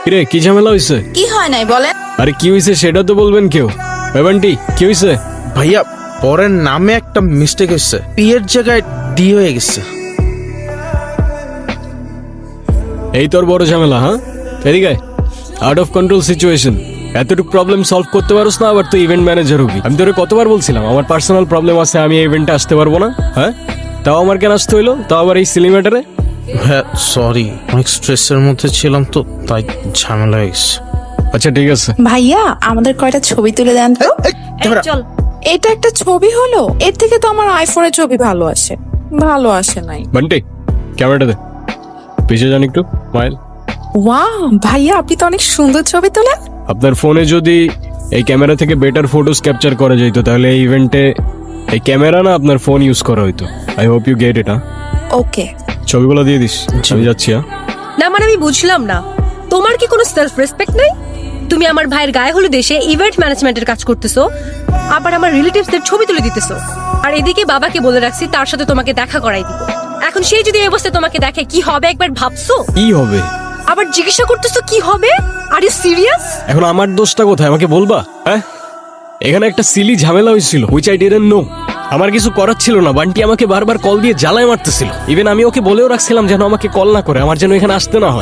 কিরে কি ঝামেলা হইছে? কি হয় নাই বলেন? আরে কি হইছে সেটা তো বলবেন কেউ। বান্টি কি হইছে? ভাইয়া পরের নামে একটা মিস্টেক হয়েছে, পি এর জায়গায় ডি হয়ে গেছে। এই তোর বড় ঝামেলা? হ্যাঁ এদিকে আউট অফ কন্ট্রোল সিচুয়েশন। এতটুকু প্রবলেম সলভ করতে পারোস না, আবার তুই ইভেন্ট ম্যানেজার হবি। আমি তোরে কতবার বলছিলাম আমার পার্সোনাল প্রবলেম আছে, আমি এই ইভেন্টে আসতে পারবো না। হ্যাঁ তাও আমার কেন আসতে হইলো, তাও আবার এই সিলি ম্যাটারে? হ্যাঁ সরি, অনেক স্ট্রেসের মধ্যে ছিলাম তো তাই ঝামেলা হয়ে গেছে। আচ্ছা ঠিক আছে। ভাইয়া আমাদের কয়টা ছবি তুলে দেন তো। চল। এটা একটা ছবি হলো, এর থেকে তো আমার আইফোনের ছবি ভালো আসে। ভালো আসে নাই। বান্টি ক্যামেরাটা দে, পিছিয়ে যান একটু। মাইল ওয়াও ভাইয়া আপনি তো অনেক সুন্দর ছবি তোলেন। আপনার ফোনে যদি এই ক্যামেরা থেকে বেটার ফটোস ক্যাপচার করা যেত তাহলে এই ইভেন্টে এই ক্যামেরা না আপনার ফোন ইউজ করা হইতো। I hope you get it. Okay ছবিগুলো দিয়ে দিস, আমি যাচ্ছি। হ্যাঁ না মানে আমি বুঝলাম না, তোমার কি কোনো সেলফ রেসপেক্ট নাই? তুমি আমার ভাইয়ের গায়ে হলুদ এসে ইভেন্ট ম্যানেজমেন্টের কাজ করতেছো, আবার আমার রিলেটিভসদের ছবি তুলে দিতেছো, আর এদিকে বাবাকে বলে রাখছি তার সাথে তোমাকে দেখা করাই দিব। এখন সেই যদি এই অবস্থায় তোমাকে দেখে কি হবে একবার ভাবছো? কি হবে? আবার জিজ্ঞাসা করতেছো কি হবে? Are you serious? এখন আমার দোষটা কোথায় আমাকে বলবা? হ্যাঁ এখানে একটা সিলি ঝামেলা হয়েছিল, হুইচ আই ডিডন্ট নো। আমার কিছু করার ছিল না, বান্টি আমাকে বারবার কল দিয়ে জ্বালায় মারতেছিল। ইভেন আমি ওকে বলেও রাখছিলাম যেন আমাকে কল না করে, আমার যেন এখানে আসতে না হয়।